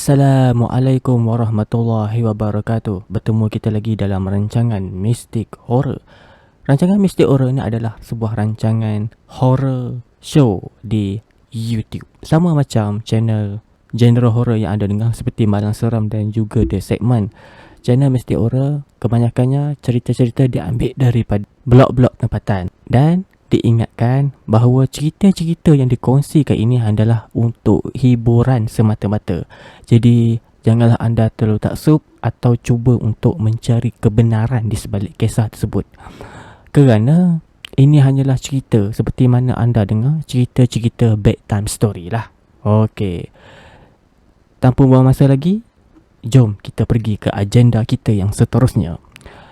Assalamualaikum warahmatullahi wabarakatuh. Bertemu kita lagi dalam rancangan Mistik Horror. Rancangan Mistik Horror ini adalah sebuah rancangan horror show di YouTube. Sama macam channel genre horror yang anda dengar seperti Malam Seram dan juga The Segment. Channel Mistik Horror kebanyakannya cerita-cerita diambil daripada blog-blog tempatan. Dan diingatkan bahawa cerita-cerita yang dikongsikan ini adalah untuk hiburan semata-mata. Jadi janganlah anda terlalu taksub atau cuba untuk mencari kebenaran di sebalik kisah tersebut. Kerana ini hanyalah cerita seperti mana anda dengar cerita-cerita bedtime story lah. Okey. Tanpa buang masa lagi, jom kita pergi ke agenda kita yang seterusnya.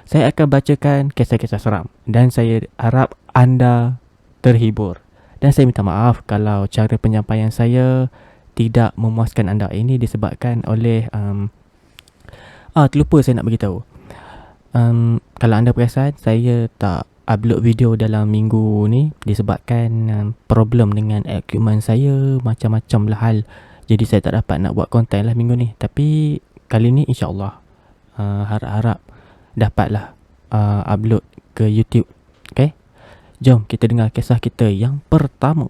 Saya akan bacakan kisah-kisah seram dan saya harap anda terhibur. Dan saya minta maaf kalau cara penyampaian saya tidak memuaskan anda. Ini disebabkan oleh terlupa saya nak beritahu. Kalau anda perasan, saya tak upload video dalam minggu ni disebabkan problem dengan equipment saya, macam-macam lah hal. Jadi saya tak dapat nak buat konten lah minggu ni. Tapi kali ni insyaAllah harap-harap dapatlah upload ke YouTube. Okay, jom kita dengar kisah kita yang pertama.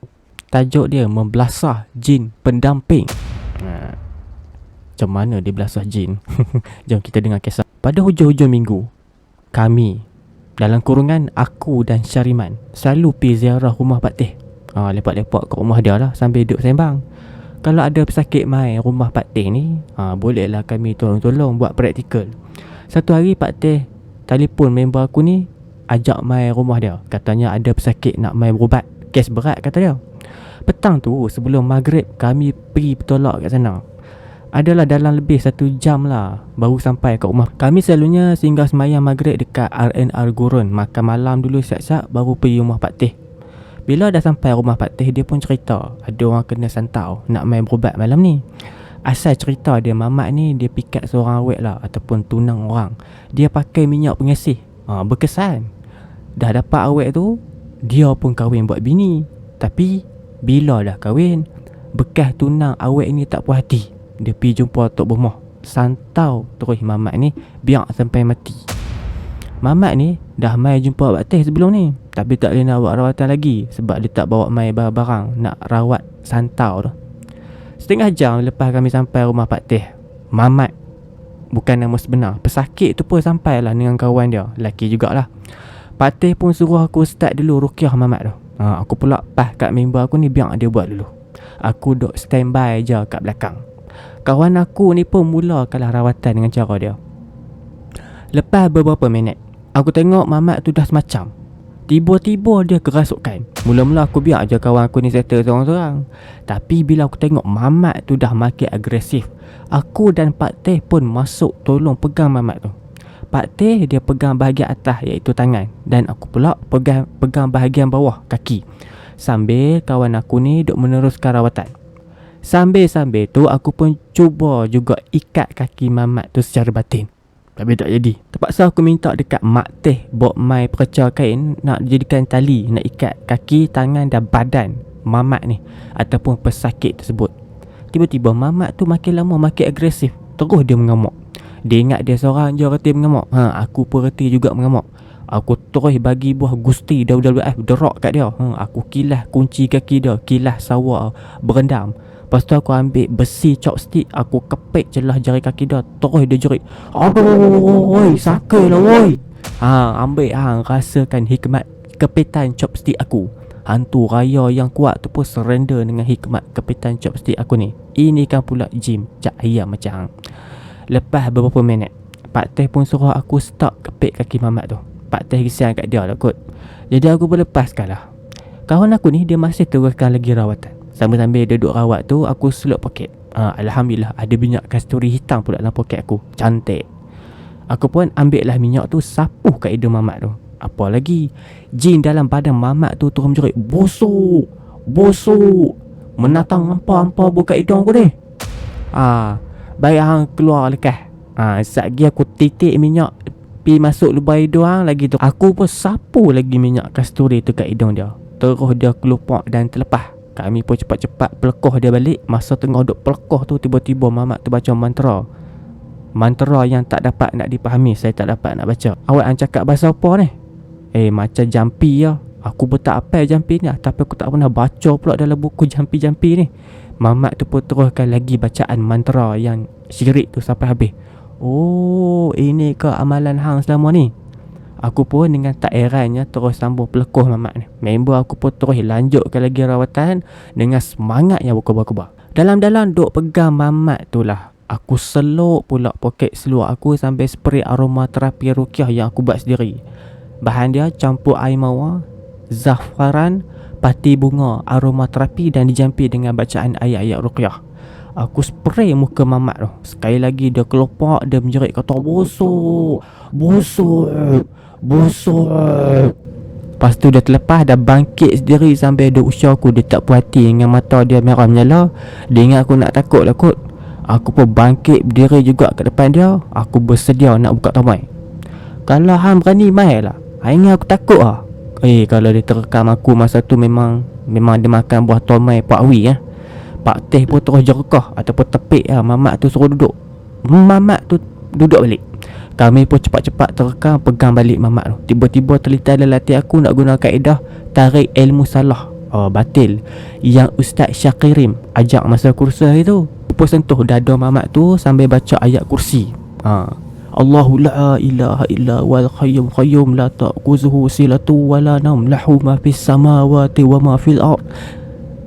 Tajuk dia Membelasah Jin Pendamping. Macam mana dia belasah jin? Jom kita dengar kisah. Pada hujung-hujung minggu, kami, dalam kurungan aku dan Syariman, selalu pergi ziarah rumah Pak Teh. Lepak-lepak kat rumah dia lah sambil duduk sembang. Kalau ada pesakit mai rumah Pak Teh ni, bolehlah kami tolong-tolong buat praktikal. Satu hari Pak Teh telefon member aku ni, ajak mai rumah dia. Katanya ada pesakit nak mai berubat, kes berat kata dia. Petang tu sebelum maghrib kami pergi bertolak kat sana. Adalah dalam lebih 1 jam lah baru sampai kat rumah. Kami selalunya singgah semayang maghrib dekat RNR Gurun, makan malam dulu siap-siap baru pergi rumah Pak Teh. Bila dah sampai rumah Pak Teh, dia pun cerita ada orang kena santau nak mai berubat malam ni. Asal cerita dia, mamat ni dia pikat seorang awet lah ataupun tunang orang. Dia pakai minyak pengasih. Berkesan. Dah dapat awet tu, dia pun kahwin buat bini. Tapi bila dah kahwin, bekas tunang awet ni tak puas hati. Dia pergi jumpa Tok Bermoh, santau terus mamat ni biar sampai mati. Mamat ni dah mai jumpa Pak Teh sebelum ni, tapi tak boleh nak buat rawatan lagi sebab dia tak bawa mai barang-barang nak rawat santau tu. Setengah jam lepas kami sampai rumah Pak Teh, Mamat, bukan nama sebenar, pesakit tu pun sampailah dengan kawan dia, lelaki jugalah. Pak Teh pun suruh aku start dulu ruqyah Mamat tu. Aku pula pas kat member aku ni biar dia buat dulu. Aku duk standby je kat belakang. Kawan aku ni pun mulakanlah rawatan dengan cara dia. Lepas beberapa minit, aku tengok Mamat tu dah semacam. Tiba-tiba dia kerasukan. Mula-mula aku biar je kawan aku ni settle seorang-seorang. Tapi bila aku tengok Mamat tu dah makin agresif, aku dan Pak Teh pun masuk tolong pegang Mamat tu. Pak Teh dia pegang bahagian atas iaitu tangan, dan aku pula pegang bahagian bawah kaki. Sambil kawan aku ni duk meneruskan rawatan. Sambil-sambil tu aku pun cuba juga ikat kaki Mamat tu secara batin. Tapi tak jadi. Terpaksa aku minta dekat Mak Teh bawa mai perca kain nak jadikan tali, nak ikat kaki, tangan dan badan Mamat ni ataupun pesakit tersebut. Tiba-tiba Mamat tu makin lama makin agresif. Terus dia mengamuk. Dia ingat dia seorang je reti mengamuk. Aku pun reti juga mengamuk. Aku terus bagi buah gusti WWF derok kat dia. Aku kilas kunci kaki dia, kilas sawa berendam. Lepas tu aku ambil besi chopstick, aku kepek celah jari kaki dia. Terus dia jerit, "Aduh, sakit lah woi." Ambil rasakan hikmat kepitan chopstick aku. Hantu raya yang kuat tu pun surrender dengan hikmat kepitan chopstick aku ni. Ini kan pula Jim cak ayam macam. Lepas beberapa minit, Pak Teh pun suruh aku stop kepek kaki Mamat tu. Pak Teh kesian kat dia lah kot. Jadi aku pun lepaskan lah. Kawan aku ni dia masih teruskan lagi rawatan. Sambil-sambil dia duduk rawat tu, aku seluk poket. Alhamdulillah ada minyak kasturi hitam pula dalam poket aku. Cantik. Aku pun ambil lah minyak tu, sapuh kat hidung Mamat tu. Apa lagi, jin dalam badan Mamat tu terus menjerit, "Busuk! Busuk! Menatang hampa-hampa buka hidung aku ni." Baik hang keluar lekas. Satgi aku titik minyak pi masuk lubang hidung lagi tu. Aku pun sapu lagi minyak kasturi tu kat hidung dia. Terus dia kelupak dan terlepas. Kami pun cepat-cepat pelekoh dia balik. Masa tengah duk pelekoh tu, tiba-tiba mamat tu baca mantra. Mantra yang tak dapat nak dipahami. Saya tak dapat nak baca. Awak ang cakap bahasa apa ni? Macam jampi ya. Aku pun tak apa jampi ni, tapi aku tak pernah baca pula dalam buku jampi-jampi ni. Mamat tu pun teruskan lagi bacaan mantra yang syirik tu sampai habis. Oh, ini ke amalan hang selama ni? Aku pun dengan tak herannya terus sambung pelekoh mamat ni. Member aku pun terus lanjutkan lagi rawatan dengan semangat yang berkobar-kobar. Dalam-dalam duk pegang mamat tu lah, aku seluk pula poket seluar aku sambil spray aroma terapi ruqyah yang aku buat sendiri. Bahan dia campur air mawar, zafaran, pati bunga, aroma terapi dan dijampi dengan bacaan ayat-ayat ruqyah. Aku spray muka mamat tu. Sekali lagi dia kelopak, dia menjerit kata busuk, busuk, busuk. Lepas tu dia terlepas, dah bangkit sendiri sambil dia usah aku. Dia tak puas hati dengan mata dia merah menyala. Dia ingat aku nak takut lah kot. Aku pun bangkit berdiri juga ke depan dia. Aku bersedia nak buka tomai. Kalau hang berani mai lah, ingat aku takut lah. Kalau dia terekam aku masa tu memang dia makan buah tomai Pak Wi Pak Teh pun terus jerkah ataupun tepik lah. Mamat tu suruh duduk. Mamat tu duduk balik. Kami pun cepat-cepat terekam pegang balik mamat tu. Tiba-tiba terlintas dalam hati aku nak guna kaedah tarik ilmu salah batil yang Ustaz Syakirim ajak masa kursus itu. Pun sentuh dada mamat tu sambil baca ayat kursi. Allahu la ilaha illa wal qayyum qayyum la ta'khuzuhu sinatun wa la naum lahu ma fis samawati wa ma fil ard.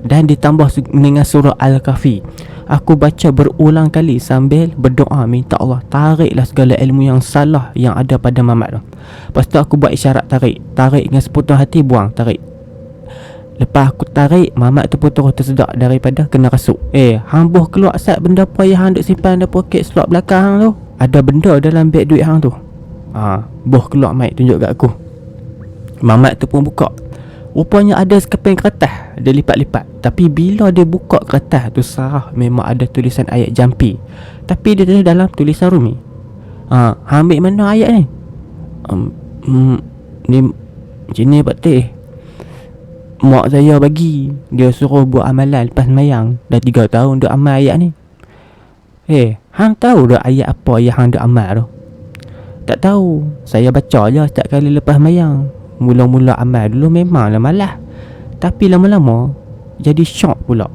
Dan ditambah dengan surah Al-Kahfi. Aku baca berulang kali sambil berdoa minta Allah tariklah segala ilmu yang salah yang ada pada mamat tu. Lepas tu aku buat isyarat tarik dengan seputus hati, buang, tarik. Lepas aku tarik, mamat tu pun terus tersedak daripada kena rasuk. Hang boh keluar asal benda apa yang hang duk simpan dalam poket seluar belakang hang tu? Ada benda dalam beg duit hang tu. Boh keluar mic tunjuk kat aku. Mamat tu pun buka. Rupanya ada sekeping kertas. Dia lipat-lipat. Tapi bila dia buka kertas tu, sarah memang ada tulisan ayat jampi. Tapi dia tulis dalam tulisan Rumi. Ambil mana ayat ni? Ni macam ni Pak Teh. Mak saya bagi. Dia suruh buat amalan lepas mayang. Dah 3 tahun duk amal ayat ni. Hang tahu dah ayat apa yang hang duk amal tu? Tak tahu. Saya baca je setiap kali lepas mayang. Mula-mula amal dulu memanglah malas. Tapi lama-lama jadi syok pula.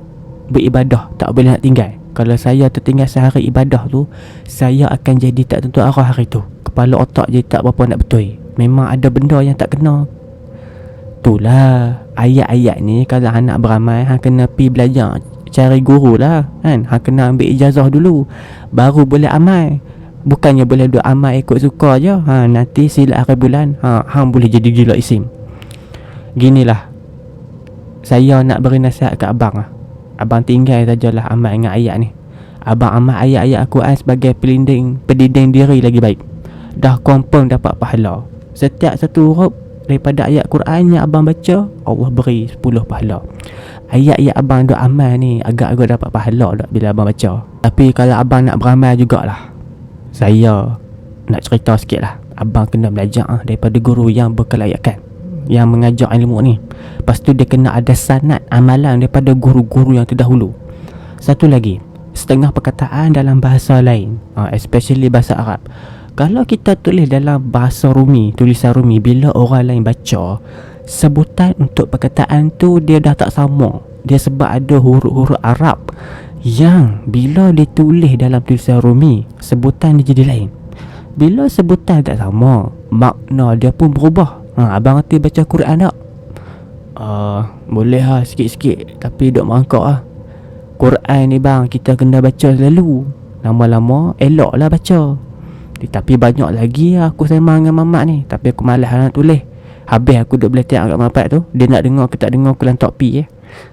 Beribadah tak boleh nak tinggal. Kalau saya tertinggal sehari ibadah tu, saya akan jadi tak tentu arah hari tu. Kepala otak jadi tak berapa nak betul. Memang ada benda yang tak kena. Itulah ayat-ayat ni. Kalau hang nak beramal, hang kena pergi belajar, cari guru lah kan. Hang kena ambil ijazah dulu, baru boleh amal. Bukannya boleh duk amal ikut suka je. Nanti sila akhir bulan hang boleh jadi gila isim. Ginilah, saya nak beri nasihat kat abang lah. Abang tinggal sajalah amal dengan ayat ni. Abang amal ayat-ayat Al-Quran sebagai pendinding diri lagi baik. Dah confirm dapat pahala. Setiap satu huruf daripada ayat Quran yang abang baca, Allah beri 10 pahala. Ayat-ayat abang duk amal ni agak-agak dapat pahala tak bila abang baca. Tapi kalau abang nak beramal jugalah, saya nak cerita sikit lah. Abang kena belajar daripada guru yang berkelayakan, yang mengajar ilmu ni. Lepas tu dia kena ada sanad amalan daripada guru-guru yang terdahulu. Satu lagi, setengah perkataan dalam bahasa lain, especially bahasa Arab, kalau kita tulis dalam bahasa Rumi, tulisan Rumi, bila orang lain baca, sebutan untuk perkataan tu dia dah tak sama. Dia sebab ada huruf-huruf Arab yang bila ditulis dalam tulisan Rumi, sebutan dia jadi lain. Bila sebutan tak sama, makna dia pun berubah. Abang ngerti baca Quran tak? Boleh lah sikit-sikit, tapi duk mangkuk lah. Quran ni bang, kita kena baca selalu. Lama-lama elok lah baca. Tapi banyak lagi aku sembang dengan mamat ni, tapi aku malas nak tulis. Habis aku duk belajar kat mamat tu, dia nak dengar ke tak dengar aku lantak pi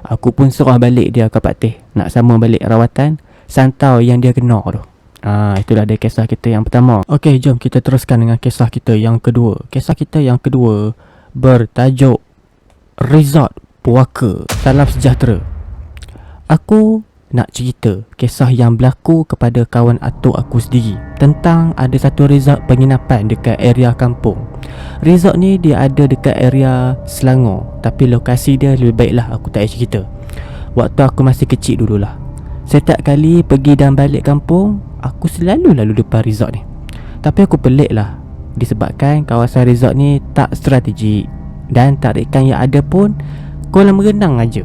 Aku pun suruh balik dia ke Pak Teh, nak sama balik rawatan santau yang dia kena tu. Itulah dia kisah kita yang pertama. Okey, jom kita teruskan dengan kisah kita yang kedua. Kisah kita yang kedua bertajuk Resort Puaka. Salam sejahtera. Aku nak cerita kisah yang berlaku kepada kawan atuk aku sendiri tentang ada satu resort penginapan dekat area kampung. Resort ni dia ada dekat area Selangor, tapi lokasi dia lebih baiklah aku tak cerita. waktu aku masih kecil dululah. Setiap kali pergi dan balik kampung, aku selalu lalu depan resort ni. Tapi aku pelik lah, disebabkan kawasan resort ni tak strategik dan tarikan yang ada pun kolam renang aja.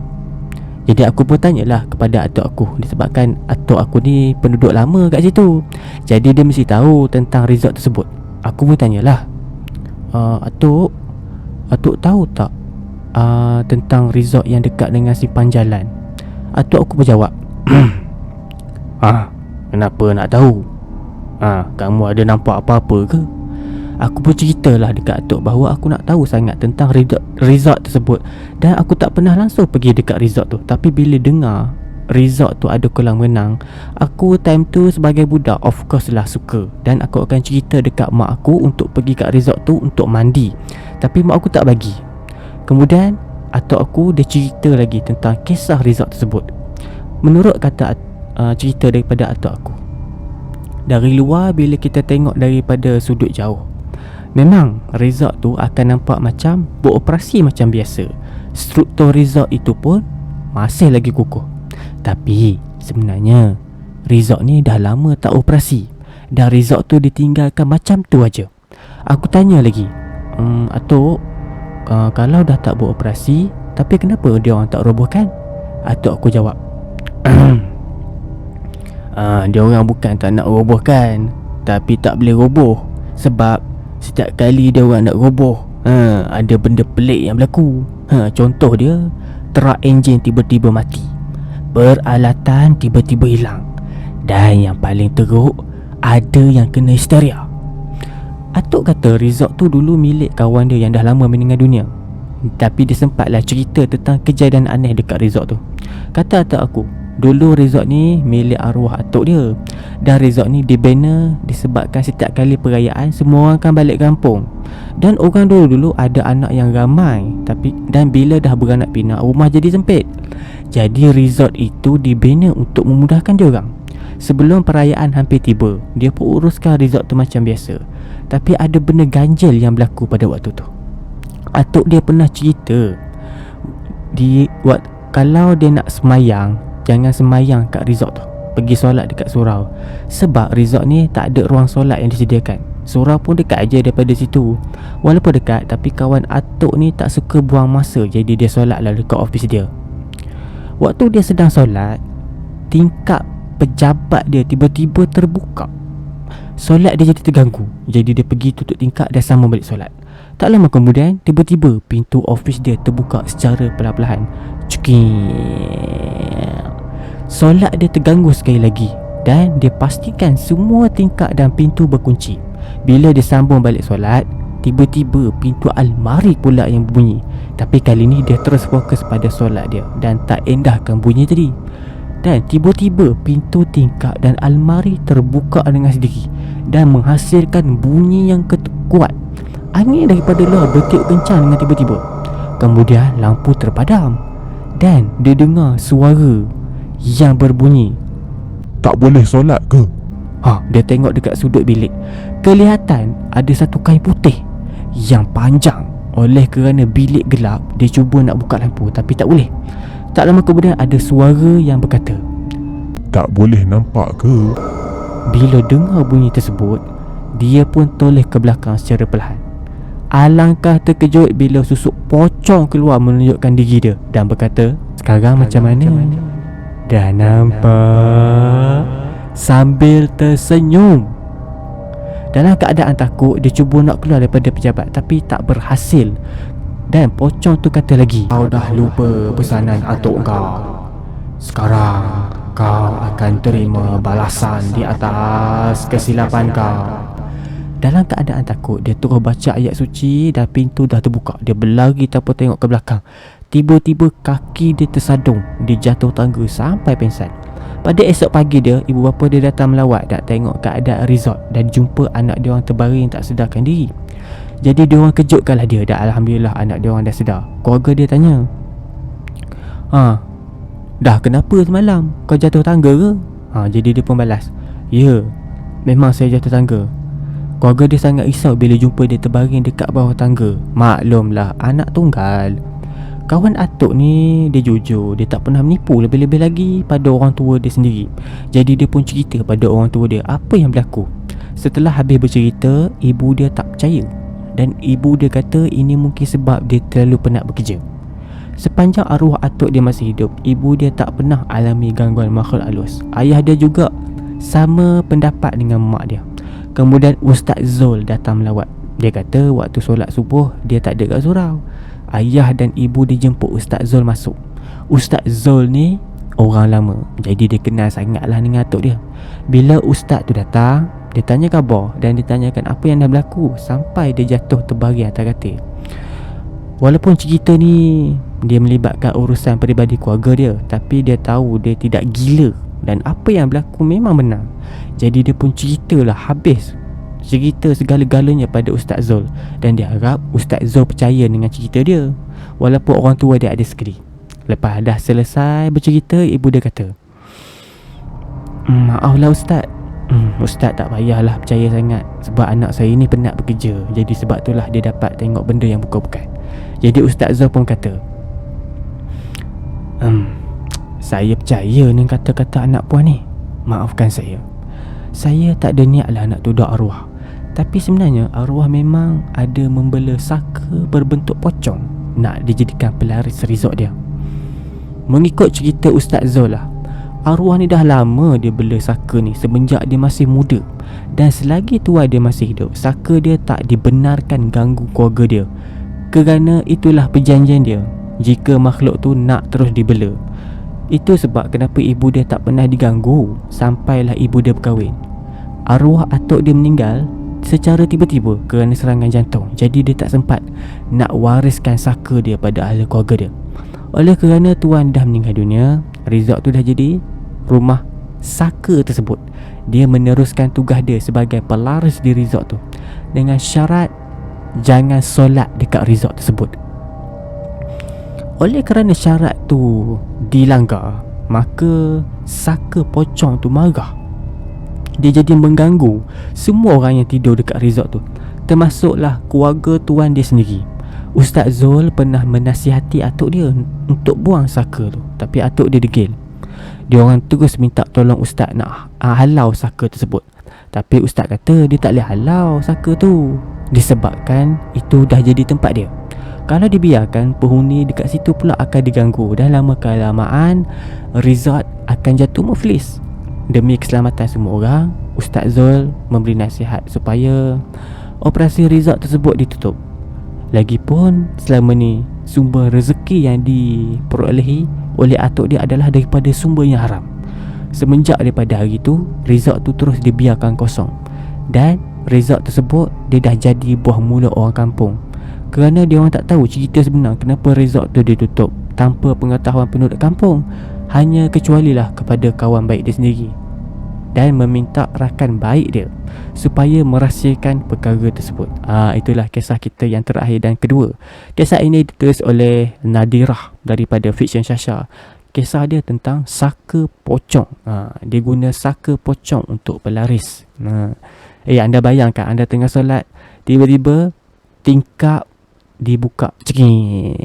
Jadi aku pun tanyalah kepada atuk aku, disebabkan atuk aku ni penduduk lama kat situ. Jadi dia mesti tahu tentang resort tersebut. Aku pun tanyalah, Atuk tahu tak tentang resort yang dekat dengan simpang jalan? Atuk aku berjawab, kenapa nak tahu? Kamu ada nampak apa-apa ke? Aku pun ceritalah dekat atuk bahawa aku nak tahu sangat tentang resort tersebut, dan aku tak pernah langsung pergi dekat resort tu. Tapi bila dengar resort tu ada kolam renang, aku time tu sebagai budak of course lah suka, dan aku akan cerita dekat mak aku untuk pergi kat resort tu untuk mandi. Tapi mak aku tak bagi. Kemudian atuk aku dia cerita lagi tentang kisah resort tersebut. Menurut kata cerita daripada atuk aku, dari luar bila kita tengok daripada sudut jauh, memang resort tu akan nampak macam beroperasi macam biasa. Struktur resort itu pun masih lagi kukuh. Tapi sebenarnya resort ni dah lama tak operasi, dan resort tu ditinggalkan macam tu aja. Aku tanya lagi, Atuk, kalau dah tak beroperasi, tapi kenapa dia orang tak robohkan? Atuk aku jawab, dia orang bukan tak nak robohkan, tapi tak boleh roboh. Sebab setiap kali dia orang nak roboh, ada benda pelik yang berlaku. Contoh dia, truk enjin tiba-tiba mati, peralatan tiba-tiba hilang, dan yang paling teruk, ada yang kena histeria. Atuk kata resort tu dulu milik kawan dia yang dah lama meninggal dunia. Tapi dia sempatlah cerita tentang kejadian aneh dekat resort tu. Kata atuk aku, dulu resort ni milik arwah atuk dia, dan resort ni dibina disebabkan setiap kali perayaan semua orang akan balik kampung. Dan orang dulu-dulu ada anak yang ramai, dan bila dah beranak pinak, rumah jadi sempit. Jadi resort itu dibina untuk memudahkan dia orang. Sebelum perayaan hampir tiba, dia pun uruskan resort tu macam biasa. Tapi ada benda ganjil yang berlaku pada waktu tu. Atuk dia pernah cerita, kalau dia nak semayang, jangan semayang kat resort tu, pergi solat dekat surau. Sebab resort ni tak ada ruang solat yang disediakan. Surau pun dekat aja daripada situ. Walaupun dekat, tapi kawan atuk ni tak suka buang masa, jadi dia solat lah dekat office dia. Waktu dia sedang solat, tingkap pejabat dia tiba-tiba terbuka. Solat dia jadi terganggu, jadi dia pergi tutup tingkap dan sambung balik solat. Tak lama kemudian, tiba-tiba pintu office dia terbuka secara perlahan-lahan. Cekik. Solat dia terganggu sekali lagi, dan dia pastikan semua tingkap dan pintu berkunci. Bila dia sambung balik solat, tiba-tiba pintu almari pula yang berbunyi. Tapi kali ni dia terus fokus pada solat dia dan tak endahkan bunyi tadi. Dan tiba-tiba pintu tingkap dan almari terbuka dengan sendiri dan menghasilkan bunyi yang kuat. Angin daripada luar bertiup kencang dengan tiba-tiba. Kemudian lampu terpadam dan dia dengar suara yang berbunyi, tak boleh solat ke? Dia tengok dekat sudut bilik. Kelihatan ada satu kain putih yang panjang. Oleh kerana bilik gelap, dia cuba nak buka lampu tapi tak boleh. Tak lama kemudian ada suara yang berkata, tak boleh nampak ke? Bila dengar bunyi tersebut, dia pun toleh ke belakang secara perlahan. Alangkah terkejut bila susuk pocong keluar menunjukkan diri dia dan berkata, sekarang macam mana? Dah nampak? Sambil tersenyum. Dalam keadaan takut, dia cuba nak keluar daripada pejabat tapi tak berhasil. Dan pocong tu kata lagi, kau dah lupa pesanan atuk kau. Sekarang kau akan terima balasan di atas kesilapan kau. Dalam keadaan takut, dia terus baca ayat suci dan pintu dah terbuka. Dia berlari tanpa tengok ke belakang. Tiba-tiba kaki dia tersadung. Dia jatuh tangga sampai pingsan. Pada esok pagi dia, ibu bapa dia datang melawat nak tengok keadaan resort dan jumpa anak dia orang terbaring tak sedarkan diri. Jadi dia orang kejutkanlah dia, dan alhamdulillah anak dia orang dah sedar. Keluarga dia tanya, dah kenapa semalam? Kau jatuh tangga ke? Jadi dia pun balas, ya, memang saya jatuh tangga. Keluarga dia sangat risau bila jumpa dia terbaring dekat bawah tangga. Maklumlah, anak tunggal. Kawan atuk ni dia jujur, dia tak pernah menipu, lebih-lebih lagi pada orang tua dia sendiri. Jadi dia pun cerita pada orang tua dia apa yang berlaku. Setelah habis bercerita, ibu dia tak percaya. Dan ibu dia kata ini mungkin sebab dia terlalu penat bekerja. Sepanjang arwah atuk dia masih hidup, ibu dia tak pernah alami gangguan makhluk halus. Ayah dia juga sama pendapat dengan mak dia. Kemudian Ustaz Zul datang melawat. Dia kata waktu solat subuh dia tak ada kat surau. Ayah dan ibu dia jemput Ustaz Zul masuk. Ustaz Zul ni orang lama, jadi dia kenal sangatlah dengan atuk dia. Bila Ustaz tu datang, dia tanya khabar dan ditanyakan apa yang dah berlaku sampai dia jatuh terbaring atas katil. Walaupun cerita ni dia melibatkan urusan peribadi keluarga dia, tapi dia tahu dia tidak gila dan apa yang berlaku memang benar. Jadi dia pun ceritalah habis, cerita segala-galanya pada Ustaz Zul. Dan dia harap Ustaz Zul percaya dengan cerita dia, walaupun orang tua dia ada sekali. Lepas dah selesai bercerita, ibu dia kata, maaflah Ustaz, Ustaz tak payahlah percaya sangat, sebab anak saya ni penat bekerja. Jadi sebab itulah dia dapat tengok benda yang bukan-bukan. Jadi Ustaz Zul pun kata, saya percaya dengan kata-kata anak puan ni. Maafkan saya. Saya tak ada niat lah nak tuduh arwah, tapi sebenarnya arwah memang ada membela saka berbentuk pocong nak dijadikan pelaris resort dia. Mengikut cerita Ustaz Zul lah, arwah ni dah lama dia bela saka ni semenjak dia masih muda. Dan selagi tuan dia masih hidup, saka dia tak dibenarkan ganggu keluarga dia. Kerana itulah perjanjian dia jika makhluk tu nak terus dibela. Itu sebab kenapa ibu dia tak pernah diganggu sampailah ibu dia berkahwin. Arwah atuk dia meninggal secara tiba-tiba kerana serangan jantung. Jadi dia tak sempat nak wariskan saka dia pada ahli keluarga dia. Oleh kerana tuan dah meninggal dunia, resort tu dah jadi rumah saka tersebut. Dia meneruskan tugas dia sebagai pelaris di resort tu dengan syarat jangan solat dekat resort tersebut. Oleh kerana syarat tu dilanggar, maka saka pocong tu marah. Dia jadi mengganggu semua orang yang tidur dekat resort tu, termasuklah keluarga tuan dia sendiri. Ustaz Zul pernah menasihati atuk dia untuk buang saka tu, tapi atuk dia degil. Dia orang terus minta tolong ustaz nak halau saka tersebut. Tapi ustaz kata dia tak boleh halau saka tu, disebabkan itu dah jadi tempat dia. Kalau dibiarkan, penghuni dekat situ pula akan diganggu dan lama kelamaan resort akan jatuh muflis. Demi keselamatan semua orang, Ustaz Zul memberi nasihat supaya operasi resort tersebut ditutup. Lagipun selama ni sumber rezeki yang diperolehi oleh atuk dia adalah daripada sumber yang haram. Semenjak daripada hari tu, resort tu terus dibiarkan kosong. Dan resort tersebut dia dah jadi buah mulut orang kampung. Kerana dia orang tak tahu cerita sebenar kenapa resort tu ditutup tanpa pengetahuan penduduk kampung, hanya kecualilah kepada kawan baik dia sendiri, dan meminta rakan baik dia supaya merahsiakan perkara tersebut. Itulah kisah kita yang terakhir dan kedua. Kisah ini ditulis oleh Nadirah daripada Fiction Shasha. Kisah dia tentang saka pocong. Dia guna saka pocong untuk pelaris. Anda bayangkan anda tengah solat, tiba-tiba tingkap dibuka, cekik.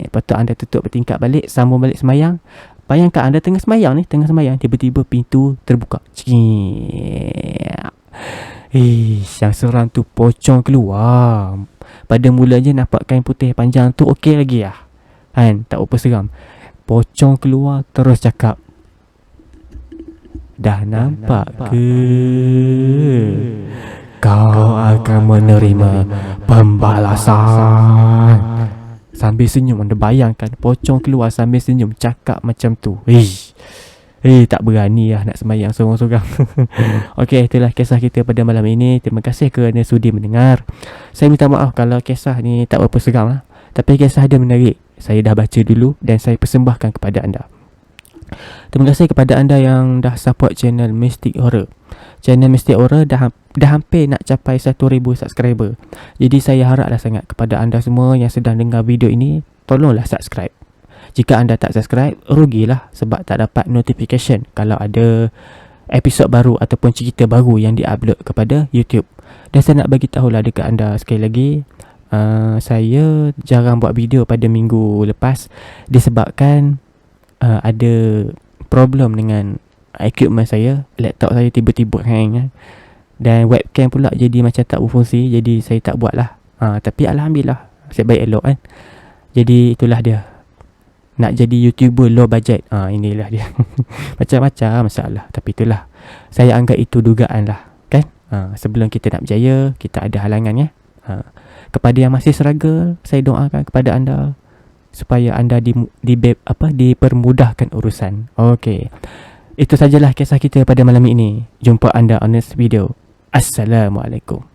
Lepas tu anda tutup tingkap balik, sambung balik semayang. Bayangkan anda tengah semayang ni, tiba-tiba pintu terbuka, cekik. Yang seram tu pocong keluar. Pada mulanya nampak kain putih panjang tu okey lagi lah, kan, tak apa seram. Pocong keluar terus cakap, dah nampak ke? Kau akan menerima pembalasan. Sambil senyum. Anda bayangkan pocong keluar sambil senyum, cakap macam tu. Tak berani lah nak sembahyang sorang-sorang. Okey, itulah kisah kita pada malam ini. Terima kasih kerana sudi mendengar. Saya minta maaf kalau kisah ni tak berapa seram lah, tapi kisah dia menarik. Saya dah baca dulu dan saya persembahkan kepada anda. Terima kasih kepada anda yang dah support channel Mystic Horror. Channel Mystic Horror dah hampir nak capai 1,000 subscriber. Jadi saya haraplah sangat kepada anda semua yang sedang dengar video ini, tolonglah subscribe. Jika anda tak subscribe, rugilah sebab tak dapat notification kalau ada episod baru ataupun cerita baru yang diupload kepada YouTube. Dan saya nak bagi tahulah dekat anda sekali lagi, Saya jarang buat video pada minggu lepas disebabkan ada problem dengan equipment saya. Laptop saya tiba-tiba hang dan webcam pula jadi macam tak berfungsi, jadi saya tak buat lah. Tapi Alhamdulillah saya baik elok kan. Jadi itulah dia, nak jadi YouTuber low budget. Inilah dia. Macam-macam masalah, tapi itulah, saya anggap itu dugaan lah kan. Sebelum kita nak berjaya, kita ada halangan ya. Kepada yang masih struggle, saya doakan kepada anda supaya anda dipermudahkan urusan. Okey, itu sajalah kisah kita pada malam ini. Jumpa anda on next video. Assalamualaikum.